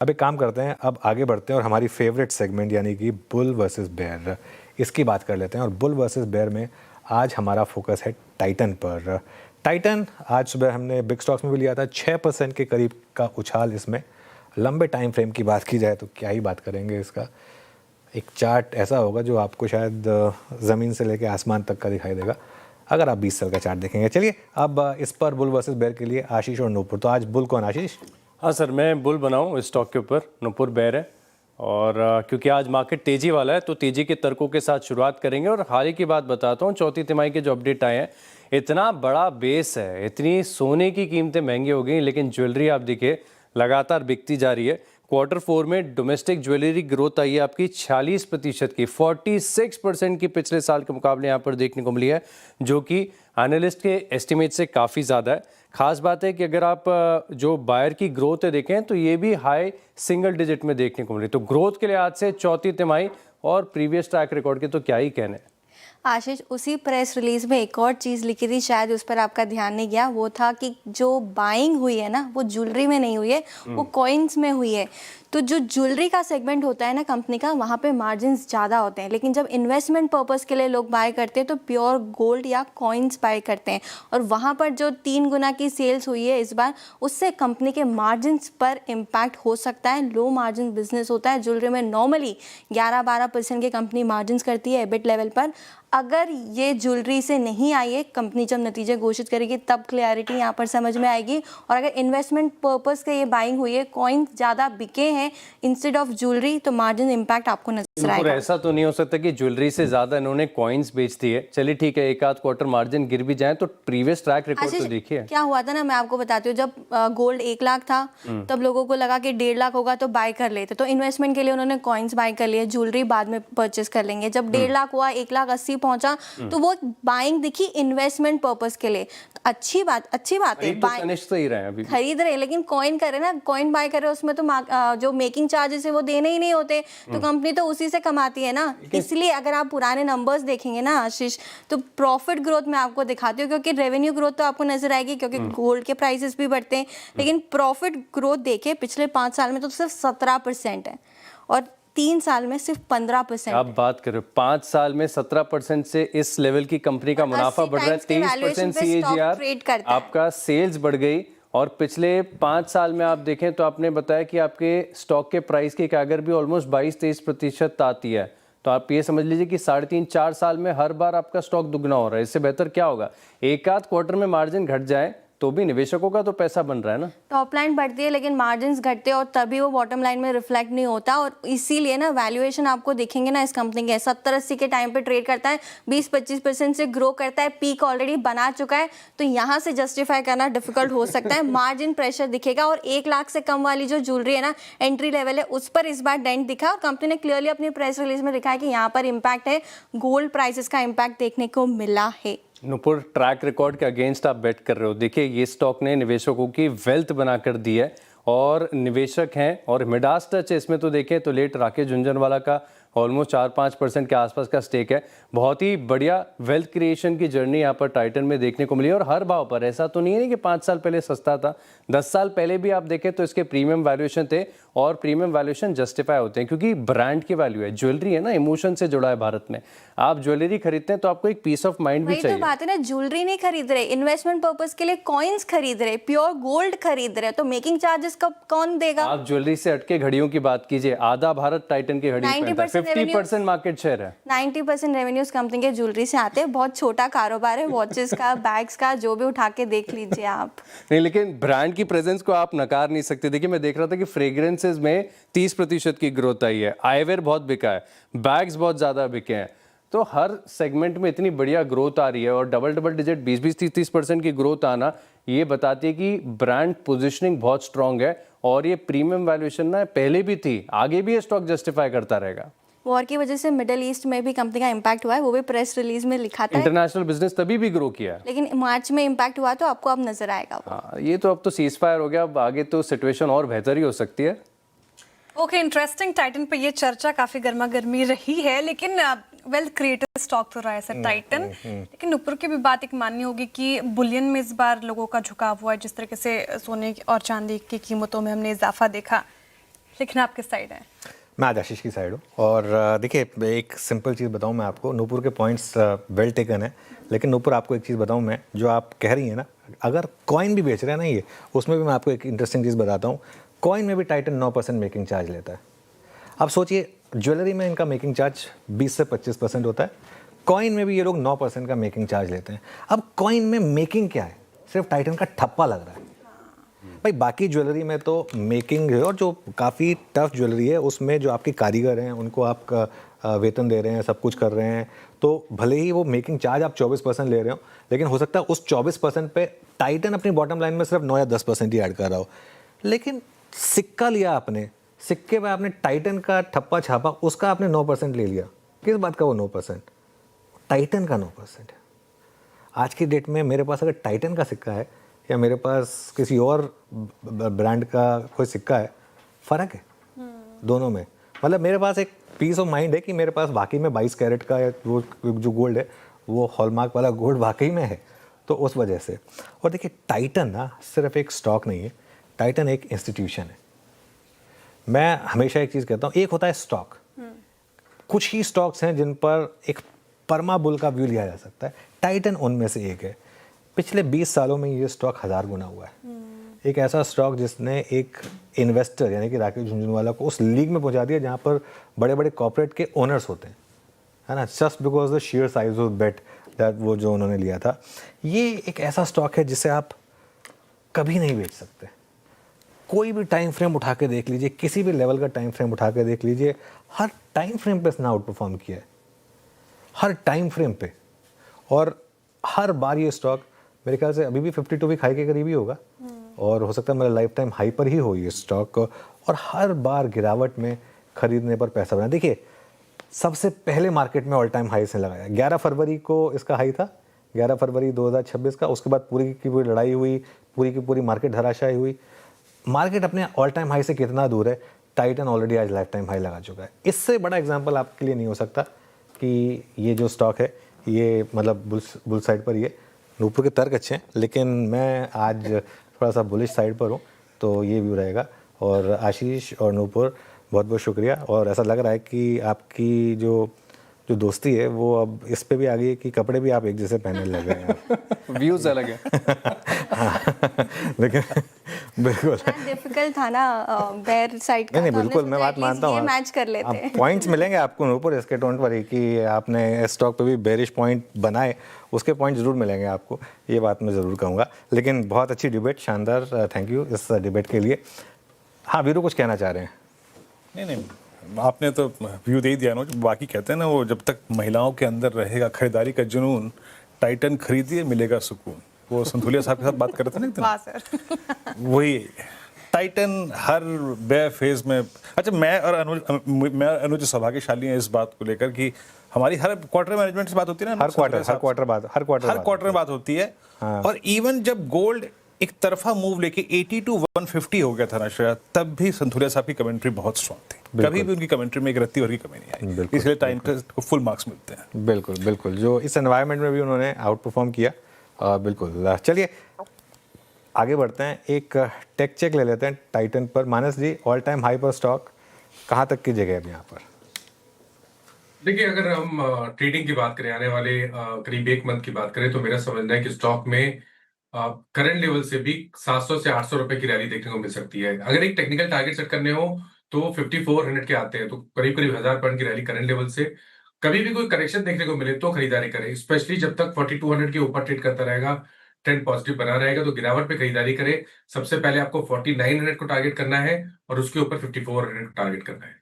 अब एक काम करते हैं, अब आगे बढ़ते हैं और हमारी फेवरेट सेगमेंट यानी कि बुल वर्सेस बेयर, इसकी बात कर लेते हैं। और बुल वर्सेस बेयर में आज हमारा फोकस है टाइटन पर। टाइटन आज सुबह हमने बिग स्टॉक्स में भी लिया था, 6% के करीब का उछाल इसमें। लंबे टाइम फ्रेम की बात की जाए तो क्या ही बात करेंगे इसका। एक चार्ट ऐसा होगा जो आपको शायद ज़मीन से लेकर आसमान तक का दिखाई देगा अगर आप 20 साल का चार्ट देखेंगे। चलिए अब इस पर बुल वर्सेस बेयर के लिए आशीष और नूपुर। तो आज बुल कौन आशीष? हाँ सर, मैं बुल बनाऊँ इस स्टॉक के ऊपर, नूपुर बेयर है। और क्योंकि आज मार्केट तेज़ी वाला है तो तेज़ी के तर्कों के साथ शुरुआत करेंगे। और हाल ही की बात बताता हूँ, चौथी तिमाही के जो अपडेट आए हैं, इतना बड़ा बेस है, इतनी सोने की कीमतें महंगी हो गई, लेकिन ज्वेलरी आप देखिए लगातार बिकती जा रही है। Q4 में डोमेस्टिक ज्वेलरी ग्रोथ आई है आपकी 46% की, 46% की पिछले साल के मुकाबले यहाँ पर देखने को मिली है, जो कि एनालिस्ट के एस्टिमेट से काफ़ी ज़्यादा है। खास बात है कि अगर आप जो बायर की ग्रोथ है देखें तो ये भी हाई सिंगल डिजिट में देखने को मिली। तो ग्रोथ के लिहाज से चौथी तिमाही और प्रीवियस ट्रैक रिकॉर्ड के तो क्या ही कहने। आशीष, उसी प्रेस रिलीज में एक और चीज़ लिखी थी, शायद उस पर आपका ध्यान नहीं गया। वो था कि जो बाइंग हुई है ना, वो ज्वेलरी में नहीं हुई है, वो कॉइन्स में हुई है। तो जो ज्वेलरी का सेगमेंट होता है ना कंपनी का, वहाँ पे मार्जिन्स ज़्यादा होते हैं। लेकिन जब इन्वेस्टमेंट पर्पस के लिए लोग बाय करते हैं तो प्योर गोल्ड या कॉइन्स बाय करते हैं। और वहाँ पर जो 3 गुना की सेल्स हुई है इस बार, उससे कंपनी के मार्जिन्स पर इम्पैक्ट हो सकता है। लो मार्जिन बिजनेस होता है ज्वेलरी में, नॉर्मली 11-12% की कंपनी मार्जिन्स करती है एबिट लेवल पर। अगर ये ज्वेलरी से नहीं आई है, कंपनी जब नतीजे घोषित करेगी तब क्लैरिटी यहाँ पर समझ में आएगी। और अगर इन्वेस्टमेंट पर्पस के ये बाइंग हुई है, कॉइन ज़्यादा बिके हैं इंस्टेड ऑफ ज्वेलरी, तो मार्जिन इम्पैक्ट आपको नजर आएगा। ऐसा तो नहीं हो सकता कि ज्वेलरी से ज़्यादा इन्होंने कॉइन्स बेच दी है। चलिए ठीक है, एक आध क्वार्टर मार्जिन गिर भी जाए तो प्रीवियस ट्रैक रिकॉर्ड तो देखिए क्या हुआ था ना, मैं आपको बताती हूँ। जब गोल्ड 1 लाख था तब लोगों को लगा कि 1.5 लाख होगा तो बाय कर लेते, तो इन्वेस्टमेंट के लिए उन्होंने कॉइन्स बाय कर लिए, ज्वेलरी बाद में परचेस कर लेंगे। जब 1.5 लाख हुआ, 1,80,000 पहुंचा, तो वो बाइंग दिखी इन्वेस्टमेंट पर्पस के लिए। तो अच्छी बात है, खरीद रहे, लेकिन कॉइन करे ना, कॉइन बाय करे, उसमें तो जो मेकिंग चार्जेस है वो देने ही नहीं होते, तो कंपनी तो उसी से कमाती है ना। इसलिए अगर आप पुराने नंबर्स देखेंगे ना आशीष, तो प्रॉफिट ग्रोथ मैं आपको दिखाती हूँ, क्योंकि रेवेन्यू ग्रोथ तो आपको नजर आएगी क्योंकि गोल्ड के प्राइसेस भी बढ़ते हैं, लेकिन प्रॉफिट ग्रोथ देखिए पिछले 5 साल में तो सिर्फ 17% है और 3 साल में सिर्फ 15%। आप बात कर रहे हो 5 साल में 17% से इस लेवल की कंपनी का मुनाफा बढ़ रहा है, 23% CAGR, आपका सेल्स बढ़ गई। और पिछले 5 साल में आप देखें तो आपने बताया कि आपके स्टॉक के प्राइस की कैगर भी ऑलमोस्ट 22-23% आती है। तो आप ये समझ लीजिए कि 3.5-4 साल में हर बार आपका स्टॉक दुगना हो रहा है। इससे बेहतर क्या होगा? एक आध क्वार्टर में मार्जिन घट जाए तो भी निवेशकों का तो पैसा बन रहा है ना। टॉप लाइन बढ़ती है लेकिन मार्जिन्स घटते हैं और तभी वो बॉटम लाइन में रिफ्लेक्ट नहीं होता। और इसीलिए ना वैल्यूएशन आपको देखेंगे ना, इस कंपनी के 70-80 के टाइम पे ट्रेड करता है, 20-25% से ग्रो करता है, पीक ऑलरेडी बना चुका है, तो यहाँ से जस्टिफाई करना डिफिकल्ट हो सकता है। मार्जिन प्रेशर दिखेगा और 1 लाख से कम वाली जो ज्वेलरी है ना, एंट्री लेवल है, उस पर इस बार डेंट दिखा। और कंपनी ने क्लियरली अपनी प्रेस रिलीज में दिखा है कि यहाँ पर इम्पैक्ट है, गोल्ड प्राइसेस का इम्पैक्ट देखने को मिला है। नूपुर, ट्रैक रिकॉर्ड के अगेंस्ट आप बेट कर रहे हो। देखिए ये स्टॉक ने निवेशकों की वेल्थ बनाकर दी है और निवेशक हैं और मिडास टच है इसमें। तो देखें तो लेट राकेश झुंझुनवाला का ऑलमोस्ट 4-5% के आसपास का स्टेक है। बहुत ही बढ़िया वेल्थ क्रिएशन की जर्नी यहाँ पर टाइटन में देखने को मिली और हर भाव पर। ऐसा तो नहीं है कि 5 साल पहले सस्ता था, 10 साल पहले भी आप देखें तो इसके प्रीमियम वैल्यूएशन थे और प्रीमियम वैल्यूएशन जस्टिफाई होते हैं क्योंकि ब्रांड की वैल्यू है। ज्वेलरी है ना, इमोशन से जुड़ा है भारत में। आप ज्वेलरी खरीदते हैं तो आपको एक पीस ऑफ माइंड भी चाहिए। तो बात है ना, ज्वेलरी नहीं खरीद रहे, इन्वेस्टमेंट पर्पस के लिए कॉइन्स खरीद रहे, प्योर गोल्ड खरीद रहे, तो मेकिंग चार्जेस कौन देगा? आप ज्वेलरी से हटके घड़ियों की बात कीजिए, आधा भारत टाइटन की घड़ी पहनता है, 50% मार्केट शेयर है। 90% रेवेन्यूज कंपनी के ज्वेलरी से आते हैं। बहुत छोटा कारोबार है, वॉचेस का, बैग्स का, जो भी उठा के देख लीजिए आप। नहीं, लेकिन ब्रांड की प्रेजेंस को आप नकार नहीं सकते। देखिए मैं देख रहा था कि फ्रेग्रेंसेस में 30% की ग्रोथ आई है, आईवेयर बहुत बिका है, बैग्स बहुत ज्यादा बिके हैं। तो हर सेगमेंट में इतनी बढ़िया ग्रोथ आ रही है और डबल डिजिट 20-30% की ग्रोथ आना ये बताती है कि ब्रांड पोजीशनिंग बहुत स्ट्रांग है और ये प्रीमियम वैल्यूएशन ना पहले भी थी, आगे भी ये स्टॉक जस्टिफाई करता रहेगा। वॉर की वजह से मिडिल ईस्ट में भी कंपनी का इम्पैक्ट हुआ है, वो भी प्रेस रिलीज में लिखा था। इंटरनेशनल बिजनेस तभी भी ग्रो किया है, लेकिन मार्च में इम्पैक्ट हुआ तो आपको अब नजर आएगा। हाँ, ये तो अब तो सीज फायर हो गया, अब आगे तो सिचुएशन और बेहतर ही हो सकती है। Okay, interesting. टाइटन पे ये चर्चा काफी गर्मा गर्मी रही है, लेकिन वेल्थ क्रिएटर स्टॉक तो रहा है सर टाइटन। लेकिन ऊपर की भी बात एक माननी होगी कि बुलियन में इस बार लोगों का झुकाव हुआ है। जिस तरीके से सोने और चांदी की कीमतों में हमने इजाफा देखा, लेकिन आप किस साइड हैं? मैं आज आशीष की साइड हूँ और देखिए एक सिंपल चीज़ बताऊँ मैं आपको, नूपुर के पॉइंट्स वेल टेकन है, लेकिन नूपुर आपको एक चीज़ बताऊँ मैं, जो आप कह रही हैं ना, अगर कॉइन भी बेच रहे हैं ना ये, उसमें भी मैं आपको एक इंटरेस्टिंग चीज़ बताता हूँ। कॉइन में भी टाइटन 9% मेकिंग चार्ज लेता है। अब सोचिए, ज्वेलरी में इनका मेकिंग चार्ज 20 से 25% होता है, कॉइन में भी ये लोग 9% का मेकिंग चार्ज लेते हैं। अब कॉइन में मेकिंग क्या है? सिर्फ टाइटन का ठप्पा लग रहा है भाई। बाकी ज्वेलरी में तो मेकिंग है, और जो काफ़ी टफ ज्वेलरी है उसमें जो आपके कारीगर हैं उनको आप वेतन दे रहे हैं, सब कुछ कर रहे हैं, तो भले ही वो मेकिंग चार्ज आप 24% ले रहे हो, लेकिन हो सकता है उस 24% पे टाइटन अपनी बॉटम लाइन में सिर्फ 9 या 10% ही ऐड कर रहा हो। लेकिन सिक्का लिया आपने, सिक्के पे आपने टाइटन का ठप्पा छापा, उसका आपने 9% ले लिया। किस बात का वो 9%? टाइटन का 9% है। आज की डेट में मेरे पास अगर टाइटन का सिक्का है या मेरे पास किसी और ब्रांड का कोई सिक्का है, फ़र्क है दोनों में। मतलब मेरे पास एक पीस ऑफ माइंड है कि मेरे पास वाकई में 22 कैरेट का वो जो गोल्ड है, वो हॉलमार्क वाला गोल्ड वाकई में है, तो उस वजह से। और देखिए, टाइटन ना सिर्फ एक स्टॉक नहीं है, टाइटन एक इंस्टीट्यूशन है। मैं हमेशा एक चीज़ कहता हूँ, एक होता है स्टॉक, कुछ ही स्टॉक्स हैं जिन पर एक परमा बुल का व्यू लिया जा सकता है, टाइटन उनमें से एक है। पिछले 20 सालों में ये स्टॉक 1000 गुना हुआ है। एक ऐसा स्टॉक जिसने एक इन्वेस्टर यानी कि राकेश झुनझुनवाला को उस लीग में पहुंचा दिया जहां पर बड़े बड़े कॉर्पोरेट के ओनर्स होते हैं, है ना, just because the sheer size of bat that वो जो उन्होंने लिया था। ये एक ऐसा स्टॉक है जिसे आप कभी नहीं बेच सकते। कोई भी टाइम फ्रेम उठा के देख लीजिए, किसी भी लेवल का टाइम फ्रेम उठा के देख लीजिए, हर टाइम फ्रेम पे इसने आउट परफॉर्म किया है, हर टाइम फ्रेम पे। और हर बार ये स्टॉक मेरे ख्याल से अभी भी 52 वीक हाई के करीब ही होगा, और हो सकता है मेरा लाइफ टाइम हाई पर ही हो ये स्टॉक, और हर बार गिरावट में खरीदने पर पैसा बना। देखिए, सबसे पहले मार्केट में ऑल टाइम हाई से लगाया 11 फरवरी को इसका हाई था, 11 फरवरी 2026 का। उसके बाद पूरी की पूरी लड़ाई हुई, पूरी की पूरी मार्केट धराशायी हुई। मार्केट अपने ऑल टाइम हाई से कितना दूर है? टाइटन ऑलरेडी आज लाइफ टाइम हाई लगा चुका है। इससे बड़ा एग्जांपल आपके लिए नहीं हो सकता कि ये जो स्टॉक है ये मतलब बुल साइड पर, ये नूपुर के तर्क अच्छे हैं, लेकिन मैं आज थोड़ा सा बुलिश साइड पर हूँ, तो ये व्यू रहेगा। और आशीष और नूपुर, बहुत बहुत शुक्रिया। और ऐसा लग रहा है कि आपकी जो दोस्ती है वो अब इस पे भी आ गई है कि कपड़े भी आप एक जैसे पहनने लग गए हैं। व्यूज अलग है। लेकिन बिल्कुल डिफिकल्ट था ना बेयर साइड का। नहीं, तो हमने बिल्कुल मैं सोचा बात at least मानता हूँ। ये मैच कर लेते हैं। पॉइंट्स मिलेंगे आपको नूपुर इसके, डोंट वरी, कि आपने स्टॉक पे भी बेरिश पॉइंट बनाए, उसके पॉइंट जरूर मिलेंगे आपको, ये बात मैं ज़रूर कहूँगा। लेकिन बहुत अच्छी डिबेट, शानदार, थैंक यू इस डिबेट के लिए। हाँ वीरू, कुछ कहना चाह रहे हैं? नहीं, आपने तो व्यू दे ही दिया ना। जो बाकी कहते हैं ना, वो जब तक महिलाओं के अंदर रहेगा खरीदारी का जुनून, टाइटन खरीदिए मिलेगा सुकून। वो संतुलिया साहब के साथ बात कर रहे थे ना एक दिन। वाह सर। वही टाइटन हर बे फेज में। अच्छा, मैं और अनुज सौभाग्यशाली हैं इस बात को लेकर कि हमारी हर क्वार्टर मैनेजमेंट से बात होती है ना, हर क्वार्टर में बात होती है। हाँ। और इवन जब गोल्ड एक तरफा मूव लेके 80 to 150 हो गया था ना शायद, तब भी संतुलिया साहब की कमेंट्री बहुत स्ट्रॉन्ग थी। कभी भी उनकी कमेंट्री में एक रत्ती भर की कमी नहीं आई, इसलिए टाइम को फुल मार्क्स मिलते हैं। बिल्कुल बिल्कुल, जो इस एनवायरनमेंट में भी उन्होंने आउट परफॉर्म किया। बिल्कुल, चलिए आगे बढ़ते हैं, एक टेक चेक ले लेते हैं टाइटन पर। मानस जी, ऑल टाइम हाई पर स्टॉक कहाँ तक की जगह है यहाँ पर? देखिए, अगर हम ट्रेडिंग की बात करें, आने वाले करीब 1 मंथ की बात करें, तो मेरा समझना है कि स्टॉक में करंट लेवल से भी 700 से 800 रुपए की रैली देखने को मिल सकती है। अगर एक टेक्निकल टारगेट सेट करने हो तो 5400 के आते हैं, तो करीब करीब 1000 पॉइंट की रैली करंट लेवल से। कभी भी कोई करेक्शन देखने को मिले तो खरीदारी करें, स्पेशली जब तक 4200 के ऊपर ट्रेड करता रहेगा, ट्रेंड पॉजिटिव बना रहेगा, तो गिरावट पे खरीदारी करें। सबसे पहले आपको 4900 को टारगेट करना है और उसके ऊपर 5400 को टारगेट करना है।